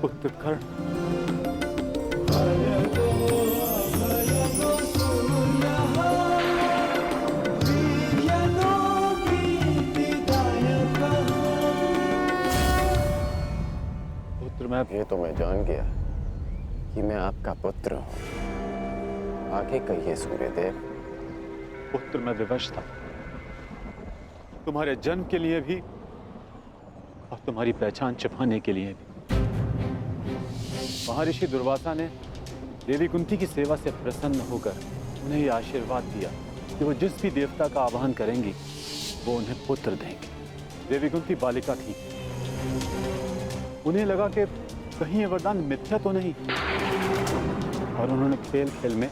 पुत्र कर्ण। पुत्र मैं ये तो मैं जान गया कि मैं आपका पुत्र हूं। आगे कहिए सूर्यदेव। पुत्र मैं विवश था, तुम्हारे जन्म के लिए भी और तुम्हारी पहचान छिपाने के लिए भी। महर्षि दुर्वासा ने देवी कुंती की सेवा से प्रसन्न होकर उन्हें यह आशीर्वाद दिया कि वो जिस भी देवता का आवाहन करेंगी वो उन्हें पुत्र देंगे। देवी कुंती बालिका थी, उन्हें लगा कि कहीं ये वरदान मिथ्या तो नहीं, और उन्होंने खेल खेल में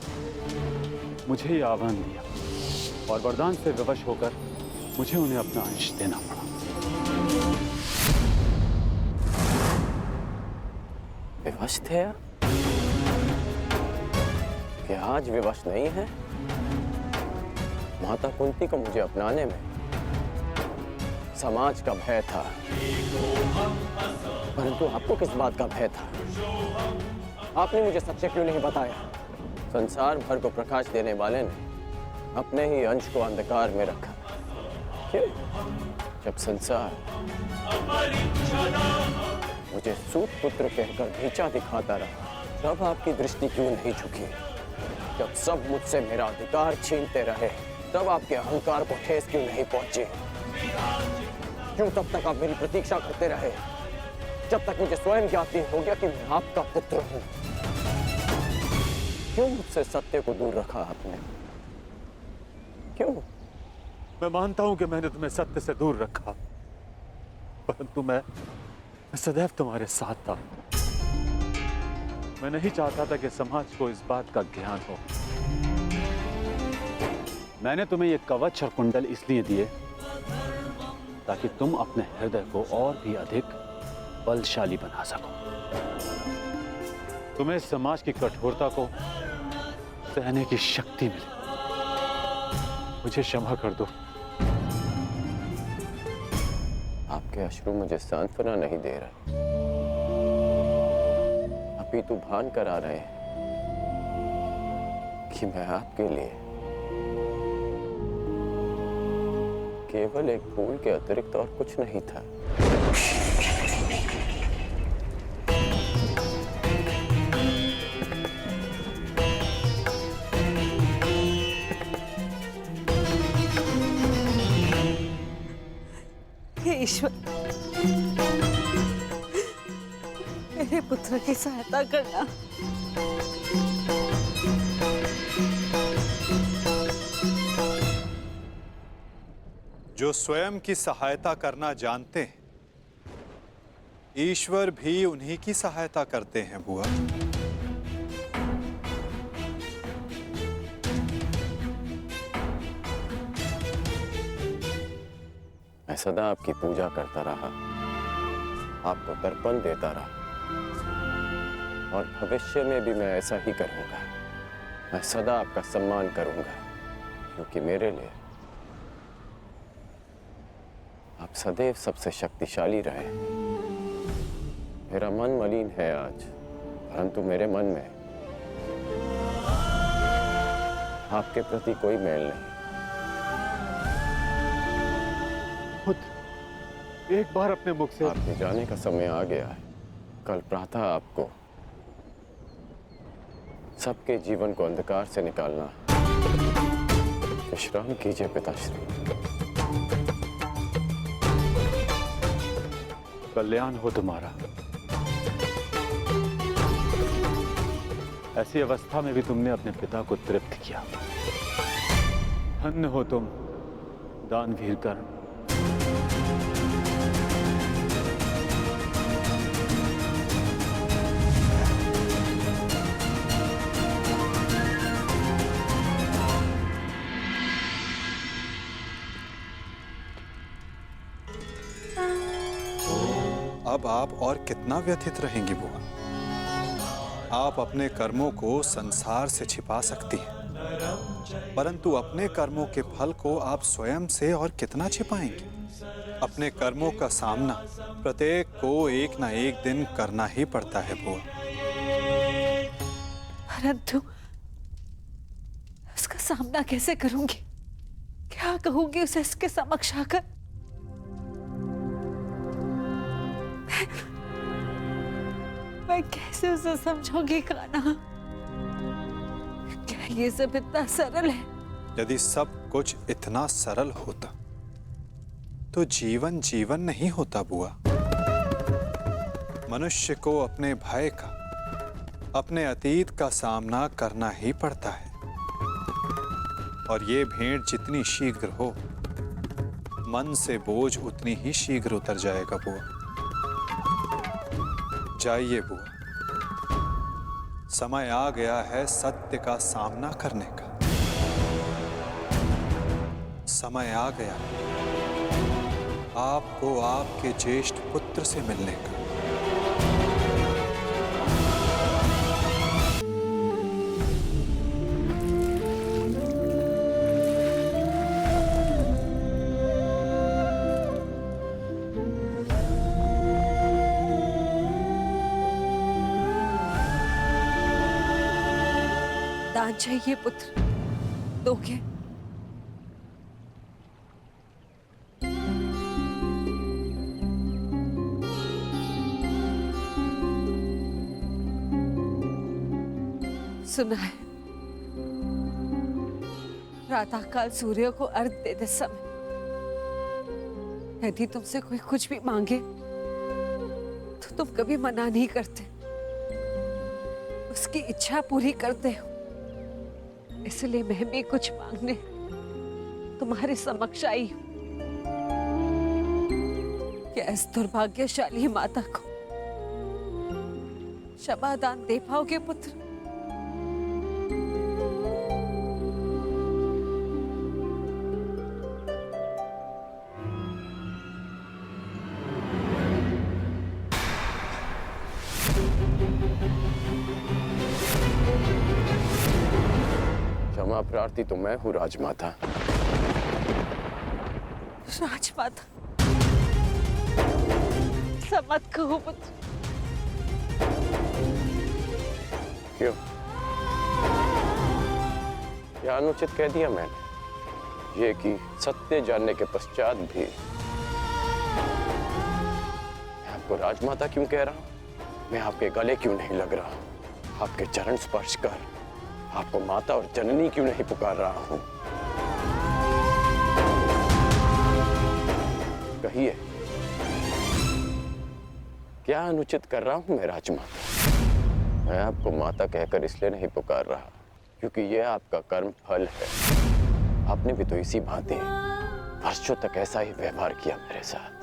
मुझे यह आह्वान दिया और वरदान से विवश होकर मुझे उन्हें अपना अंश देना पड़ा। विवश थे आप? क्या आज विवश नहीं है? माता कुंती को मुझे अपनाने में समाज का भय था, परंतु आपको किस बात का भय था? आपने मुझे सत्य क्यों नहीं बताया? संसार भर को प्रकाश देने वाले ने अपने ही अंश को अंधकार में रखा। क्यों? जब संसार मुझे सूत पुत्र कहकर नीचा दिखाता रहा, तब आपकी दृष्टि क्यों नहीं झुकी? जब सब मुझसे मेरा अधिकार छीनते रहे, तब आपके अहंकार को ठेस क्यों नहीं पहुंची? क्यों तब तक आप मेरी प्रतीक्षा करते रहे, जब तक मुझे स्वयं ज्ञात नहीं हो गया कि मैं आपका पुत्र हूं? क्यों मुझसे सत्य को दूर रखा आपने? क्यों? मैं मानता हूं कि मैंने तुम्हें सत्य से दूर रखा, परंतु मैं सदैव तुम्हारे साथ था। मैं नहीं चाहता था कि समाज को इस बात का ज्ञान हो। मैंने तुम्हें ये कवच और कुंडल इसलिए दिए ताकि तुम अपने हृदय को और भी अधिक बलशाली बना सको। तुम्हें समाज की कठोरता को सहने की शक्ति मिले। मुझे क्षमा कर दो। आपके अश्रु मुझे सांत्वना नहीं दे रहे, अपितु भान करा रहे हैं कि मैं आपके लिए केवल एक फूल के अतिरिक्त और कुछ नहीं था। हे ईश्वर, मेरे पुत्र की सहायता करना। जो स्वयं की सहायता करना जानते हैं, ईश्वर भी उन्हीं की सहायता करते हैं बुआ। मैं सदा आपकी पूजा करता रहा, आपको तर्पण देता रहा, और भविष्य में भी मैं ऐसा ही करूंगा। मैं सदा आपका सम्मान करूंगा, क्योंकि मेरे लिए आप सदैव सबसे शक्तिशाली रहे। मेरा मन मलिन है आज, परंतु मेरे मन में आपके प्रति कोई मेल नहीं। एक बार अपने मुख से आपके जाने का समय आ गया है। कल प्रातः आपको सबके जीवन को अंधकार से निकालना है। विश्राम कीजिए पिताश्री। कल्याण हो तुम्हारा। ऐसी अवस्था में भी तुमने अपने पिता को तृप्त किया। धन्य हो तुम दानवीर कर्ण। अब आप और कितना व्यथित रहेंगी बुआ? आप अपने कर्मों को संसार से छिपा सकती हैं, परंतु अपने कर्मों के फल को आप स्वयं से और कितना छिपाएंगी? अपने कर्मों का सामना प्रत्येक को एक ना एक दिन करना ही पड़ता है बुआ। परंतु उसका सामना कैसे करूंगी? क्या कहूंगी उसे इसके समक्ष आकर? मैं कैसे उसे समझाऊंगी कान्हा? क्या ये सब इतना सरल है? यदि सब कुछ इतना सरल होता तो जीवन जीवन नहीं होता बुआ। मनुष्य को अपने भय का, अपने अतीत का सामना करना ही पड़ता है। और ये भेंट जितनी शीघ्र हो, मन से बोझ उतनी ही शीघ्र उतर जाएगा बुआ। जाइए बुआ, समय आ गया है सत्य का सामना करने का। समय आ गया आपको आपके ज्येष्ठ पुत्र से मिलने का। दान चाहिए पुत्र, दोगे? सुना है, प्रातःकाल सूर्य को अर्घ देते समय यदि तुमसे कोई कुछ भी मांगे तो तुम कभी मना नहीं करते, उसकी इच्छा पूरी करते हो। इसलिए मैं भी कुछ मांगने तुम्हारे समक्ष आई हूं। क्या इस दुर्भाग्यशाली माता को क्षमा दान दे पाओगे पुत्र? क्षमा प्रार्थी तो मैं हूँ राजमाता। राजमाता, ऐसा मत कहो पुत्र। क्यों? क्या अनुचित कह दिया मैंने? ये कि सत्य जानने के पश्चात भी मैं आपको राजमाता क्यों कह रहा हूं? मैं आपके गले क्यों नहीं लग रहा? आपके चरण स्पर्श कर आपको माता और जननी क्यों नहीं पुकार रहा हूं? कहिए, क्या अनुचित कर रहा हूं मैं राजमाता? मैं आपको माता कहकर इसलिए नहीं पुकार रहा क्योंकि यह आपका कर्म फल है। आपने भी तो इसी भांति वर्षों तक ऐसा ही व्यवहार किया मेरे साथ,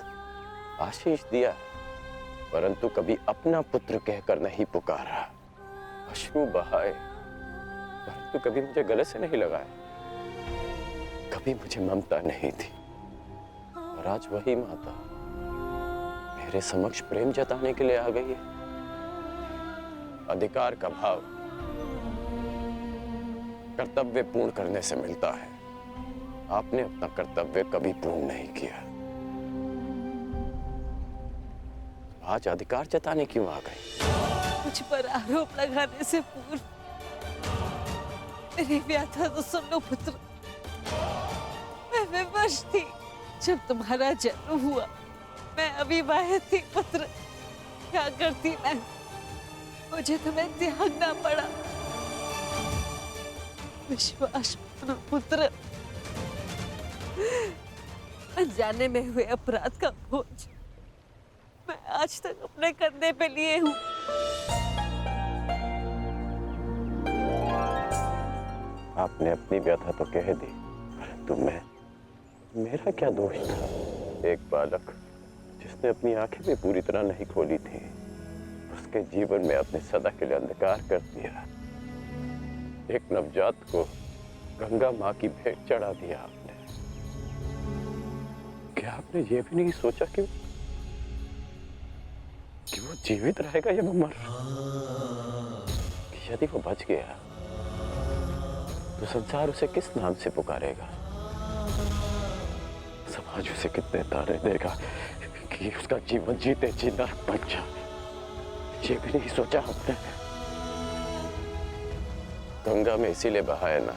आशीष दिया, परंतु कभी अपना पुत्र कहकर नहीं पुकारा। अश्रु बहाए परंतु कभी मुझे गले से नहीं लगाया। कभी मुझे ममता नहीं थी, और आज वही माता मेरे समक्ष प्रेम जताने के लिए आ गई है। अधिकार का भाव कर्तव्य पूर्ण करने से मिलता है। आपने अपना कर्तव्य कभी पूर्ण नहीं किया, आज अधिकार जताने क्यों आ गई? मुझ पर आरोप लगाने से पूर्व मेरी व्याथा तो सुन लो पुत्र। मैं विवश थी जब तुम्हारा जन्म हुआ। मैं अविवाहित थी पुत्र। क्या करती मैं? मुझे तुम्हें त्यागना पड़ा। विश्वास मानो पुत्र, अनजाने में हुए अपराध का बोझ मैं आज तक अपने कंधे पे लिए हूँ। आपने अपनी व्यथा तो कह दी, परंतु मेरा क्या दोष था? एक बालक जिसने अपनी आंखें भी पूरी तरह नहीं खोली थी, उसके जीवन में आपने सदा के लिए अंधकार कर दिया। एक नवजात को गंगा माँ की भेंट चढ़ा दिया आपने। क्या आपने ये भी नहीं सोचा कि वो जीवित रहेगा या वो मर? कि यदि वो बच गया तो संसार उसे किस नाम से पुकारेगा? समाज उसे कितने ताने देगा कि उसका जीवन जीते जी नरक बन जाए, ये भी नहीं सोचा हमने। गंगा में इसीलिए बहाया ना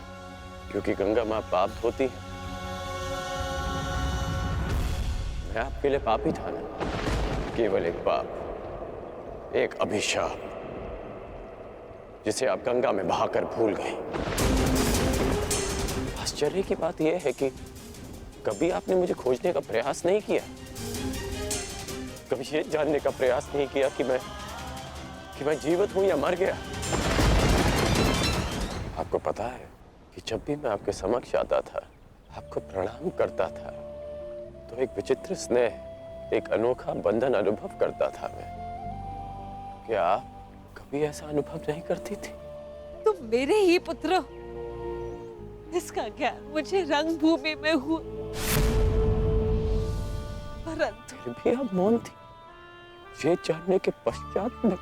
क्योंकि गंगा मां पाप धोती है। मैं आपके लिए पापी था ना, केवल एक पाप, एक अभिशाप, जिसे आप गंगा में बहाकर भूल गए। आश्चर्य की बात यह है कि कभी आपने मुझे खोजने का प्रयास नहीं किया, कभी ये जानने का प्रयास नहीं किया कि मैं जीवित हूं या मर गया। आपको पता है कि जब भी मैं आपके समक्ष आता था, आपको प्रणाम करता था, तो एक विचित्र स्नेह, एक अनोखा बंधन अनुभव करता था मैं। क्या आप कभी ऐसा अनुभव नहीं करती थी? तुम मेरे ही पुत्र हो। इसका ज्ञान मुझे रंगभूमि में हुआ, परंतु फिर भी आप मौन थी, ये जानने के पश्चात में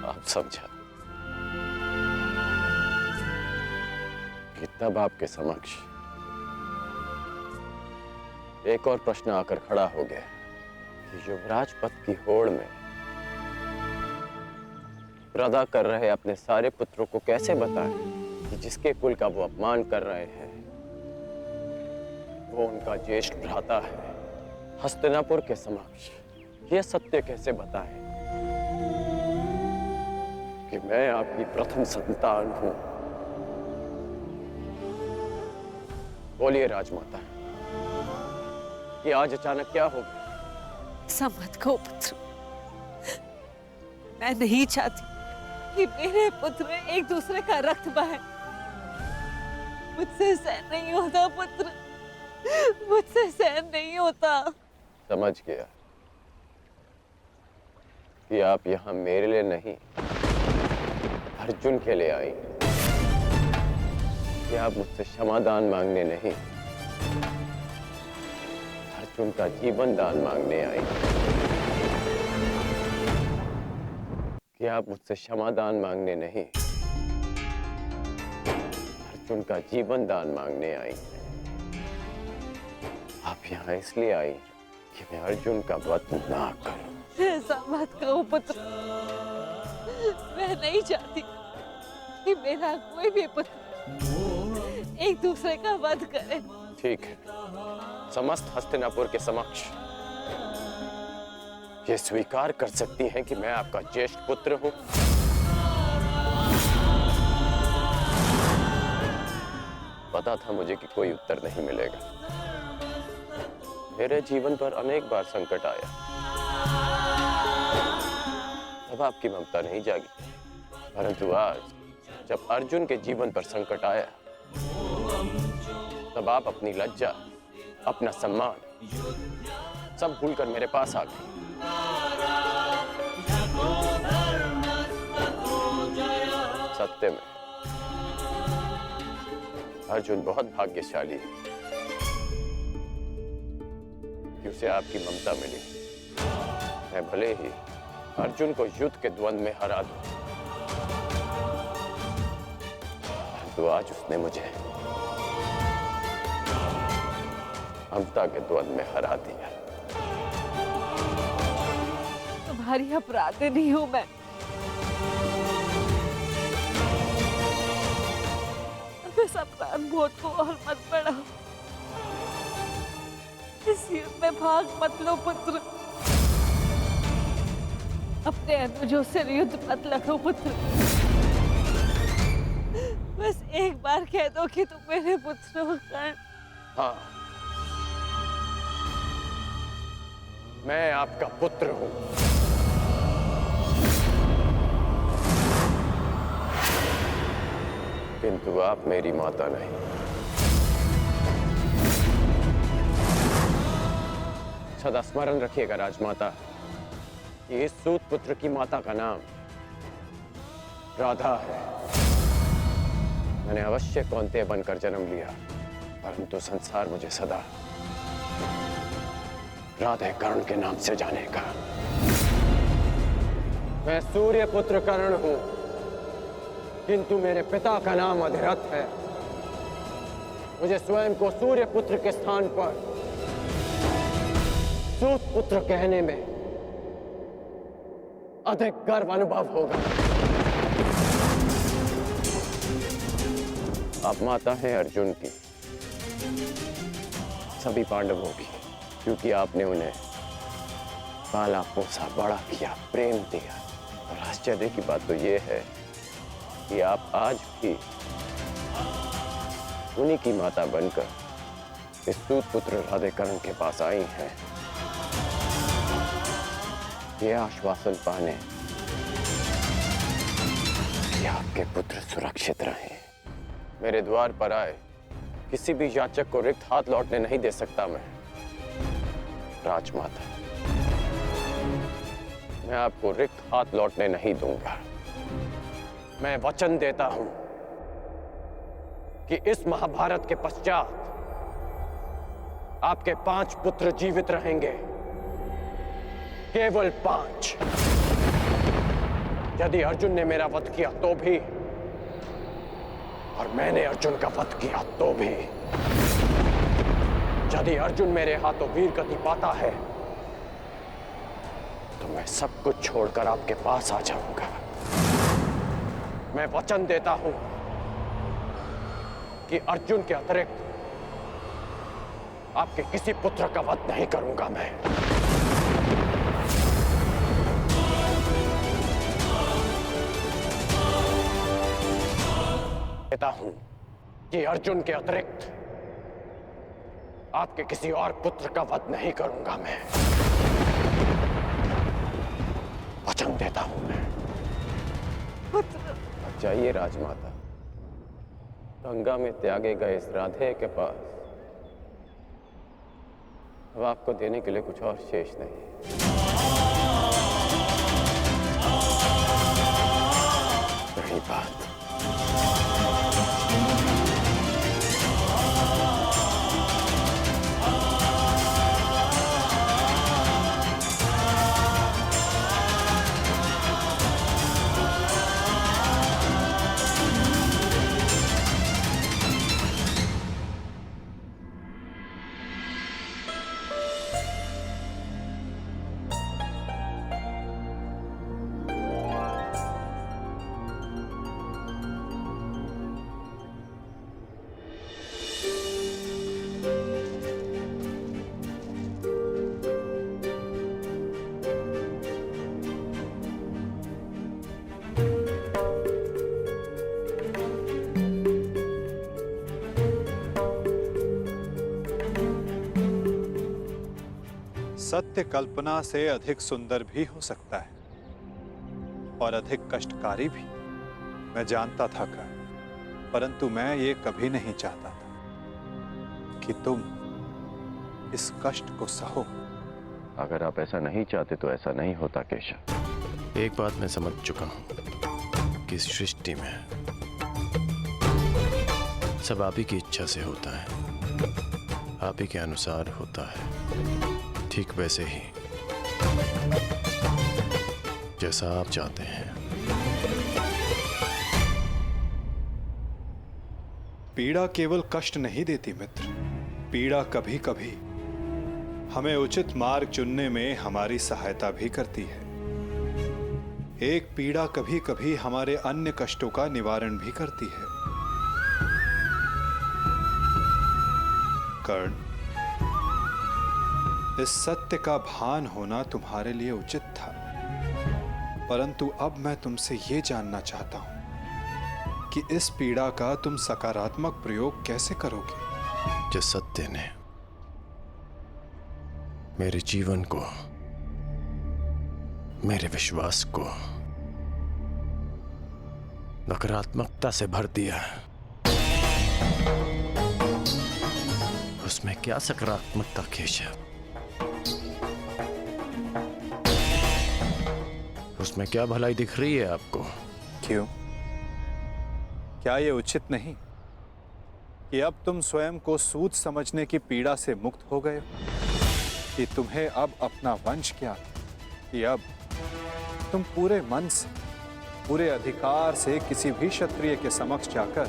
आप समझा कि तब आपके समक्ष एक और प्रश्न आकर खड़ा हो गया कि युवराज पद की होड़ में प्रदा कर रहे अपने सारे पुत्रों को कैसे बताएं कि जिसके कुल का वो अपमान कर रहे हैं वो उनका ज्येष्ठ भ्राता है। हस्तिनापुर के समक्ष ये सत्य कैसे बताएं कि मैं आपकी प्रथम संतान हूं। बोलिए राजमाता, ये आज अचानक क्या हो गया? समझ गो पुत्र, मैं नहीं चाहती कि मेरे पुत्र एक दूसरे का रक्त बहे। मुझसे सहन नहीं होता पुत्र, मुझसे सहन नहीं होता। समझ गया कि आप यहाँ मेरे लिए नहीं, अर्जुन के लिए आई, कि आप मुझसे क्षमादान मांगने नहीं, अर्जुन का जीवन दान मांगने आई, कि आप मुझसे क्षमादान मांगने नहीं, अर्जुन का जीवन दान मांगने आई। आप यहाँ इसलिए आई कि मैं अर्जुन का वध ना करूं। ऐसा मत कहो पुत्र, मैं नहीं चाहती कि मेरा कोई भी पुत्र एक दूसरे का वध करे। ठीक है, समस्त हस्तिनापुर के समक्ष ये स्वीकार कर सकती हैं कि मैं आपका ज्येष्ठ पुत्र हूं। पता था मुझे कि कोई उत्तर नहीं मिलेगा। मेरे जीवन पर अनेक बार संकट आया, तब आपकी ममता नहीं जागी, परंतु आज जब अर्जुन के जीवन पर संकट आया, तब आप अपनी लज्जा, अपना सम्मान सब भूलकर मेरे पास आ गए। सत्य में अर्जुन बहुत भाग्यशाली है कि उसे आपकी ममता मिली। मैं भले ही अर्जुन को युद्ध के द्वंद में हरा दूं, परंतु आज उसने मुझे ममता के द्वंद में हरा दिया। तुम्हारी अपराधी नहीं हूं मैं। इस अपराध बोध को और मत बढ़ाओ, इस युद्ध में भाग मत लो पुत्र। अपने अनुजों से युद्ध मत लड़ो पुत्र। बस एक बार कह दो कि तुम मेरे पुत्र हो कर्ण। हाँ, मैं आपका पुत्र हूं। किंतु आप मेरी माता नहीं। सदा स्मरण रखिएगा राजमाता, कि इस सूत पुत्र की माता का नाम राधा है। मैंने अवश्य कौंतेय बनकर जन्म लिया, परंतु संसार मुझे सदा राधे कर्ण के नाम से जानेगा। मैं सूर्य पुत्र कर्ण हूं, किंतु मेरे पिता का नाम अधिरथ है। मुझे स्वयं को सूर्य पुत्र के स्थान पर सूत पुत्र कहने में अधिक गर्व अनुभव होगा। आप माता हैं अर्जुन की, सभी पांडवों की, क्योंकि आपने उन्हें पाला पोसा, बड़ा किया, प्रेम दिया। और आश्चर्य की बात तो यह है कि आप आज भी उन्हीं की माता बनकर इस सूत पुत्र राधेकरण के पास आई हैं, यह आश्वासन पाने कि आपके पुत्र सुरक्षित रहें। मेरे द्वार पर आए किसी भी याचक को रिक्त हाथ लौटने नहीं दे सकता मैं, राजमाता। मैं आपको रिक्त हाथ लौटने नहीं दूंगा। मैं वचन देता हूं कि इस महाभारत के पश्चात आपके 5 पुत्र जीवित रहेंगे, केवल 5। यदि अर्जुन ने मेरा वध किया तो भी, और मैंने अर्जुन का वध किया तो भी। यदि अर्जुन मेरे हाथों वीर गति पाता है तो मैं सब कुछ छोड़कर आपके पास आ जाऊंगा। मैं वचन देता हूं कि अर्जुन के अतिरिक्त आपके किसी पुत्र का वध नहीं करूंगा मैं। कहता हूं कि अर्जुन के अतिरिक्त आपके किसी और पुत्र का वध नहीं करूंगा मैं। वचन देता हूं मैं। अब जाइए राजमाता, गंगा में त्यागे गए इस राधे के पास अब आपको देने के लिए कुछ और शेष नहीं। रही बात सत्य कल्पना से अधिक सुंदर भी हो सकता है और अधिक कष्टकारी भी। मैं जानता था कर्ण, परंतु मैं ये कभी नहीं चाहता था कि तुम इस कष्ट को सहो। अगर आप ऐसा नहीं चाहते तो ऐसा नहीं होता केशव। एक बात मैं समझ चुका हूं कि इस सृष्टि में सब आप ही की इच्छा से होता है, आप ही के अनुसार होता है, ठीक वैसे ही जैसा आप चाहते हैं। पीड़ा केवल कष्ट नहीं देती मित्र, पीड़ा कभी कभी हमें उचित मार्ग चुनने में हमारी सहायता भी करती है। एक पीड़ा कभी कभी हमारे अन्य कष्टों का निवारण भी करती है। कर्ण, इस सत्य का भान होना तुम्हारे लिए उचित था, परंतु अब मैं तुमसे ये जानना चाहता हूं कि इस पीड़ा का तुम सकारात्मक प्रयोग कैसे करोगे। जिस सत्य ने मेरे जीवन को, मेरे विश्वास को नकारात्मकता से भर दिया, उसमें क्या सकारात्मकता केशव? उसमें क्या भलाई दिख रही है आपको? क्यों? क्या यह उचित नहीं कि अब तुम स्वयं को सूत समझने की पीड़ा से मुक्त हो गए हो? कि तुम्हें अब अपना वंश क्या, कि अब तुम पूरे मन से, पूरे अधिकार से किसी भी क्षत्रिय के समक्ष जाकर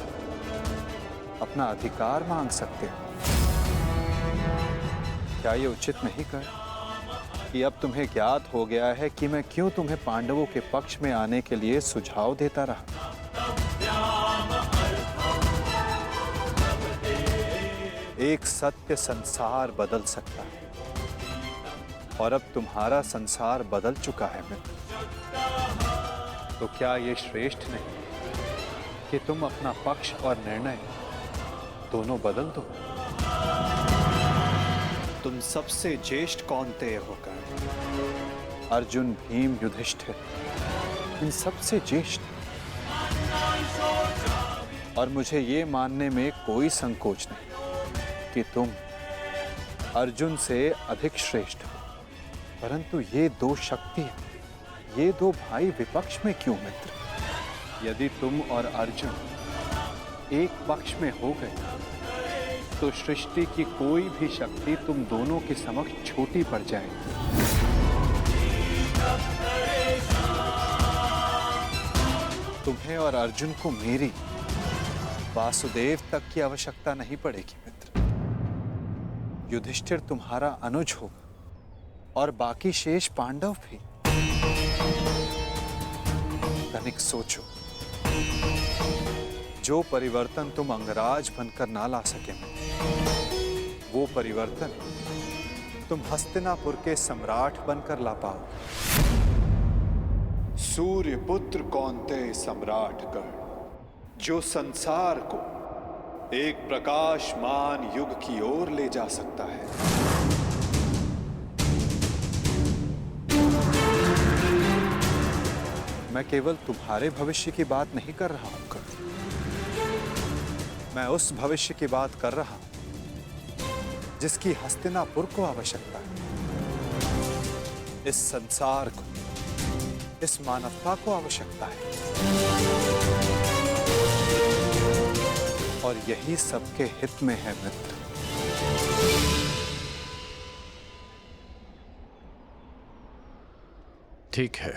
अपना अधिकार मांग सकते हो। क्या ये उचित नहीं कर कि अब तुम्हें ज्ञात हो गया है कि मैं क्यों तुम्हें पांडवों के पक्ष में आने के लिए सुझाव देता रहा? एक सत्य संसार बदल सकता है और अब तुम्हारा संसार बदल चुका है मित्र। तो क्या ये श्रेष्ठ नहीं कि तुम अपना पक्ष और निर्णय दोनों बदल दो? तुम सबसे ज्येष्ठ कौन्तेय होकर अर्जुन, भीम, युधिष्ठिर, इन सबसे ज्येष्ठ, और मुझे ये मानने में कोई संकोच नहीं कि तुम अर्जुन से अधिक श्रेष्ठ हो। परंतु ये दो शक्तियां, ये दो भाई विपक्ष में क्यों मित्र? यदि तुम और अर्जुन एक पक्ष में हो गए तो सृष्टि की कोई भी शक्ति तुम दोनों के समक्ष छोटी पड़ जाएगी। तुम्हें और अर्जुन को मेरी, वासुदेव तक की आवश्यकता नहीं पड़ेगी मित्र। युधिष्ठिर तुम्हारा अनुज होगा और बाकी शेष पांडव भी। तनिक सोचो, जो परिवर्तन तुम अंगराज बनकर ना ला सके, वो परिवर्तन तुम हस्तिनापुर के सम्राट बनकर ला पाओ। सूर्य पुत्र कौन्तेय सम्राट गण, जो संसार को एक प्रकाशमान युग की ओर ले जा सकता है। मैं केवल तुम्हारे भविष्य की बात नहीं कर रहा हूं कर्ण, मैं उस भविष्य की बात कर रहा हूं जिसकी हस्तिनापुर को आवश्यकता है, इस संसार को, इस मानवता को आवश्यकता है। और यही सबके हित में है मित्र। ठीक है,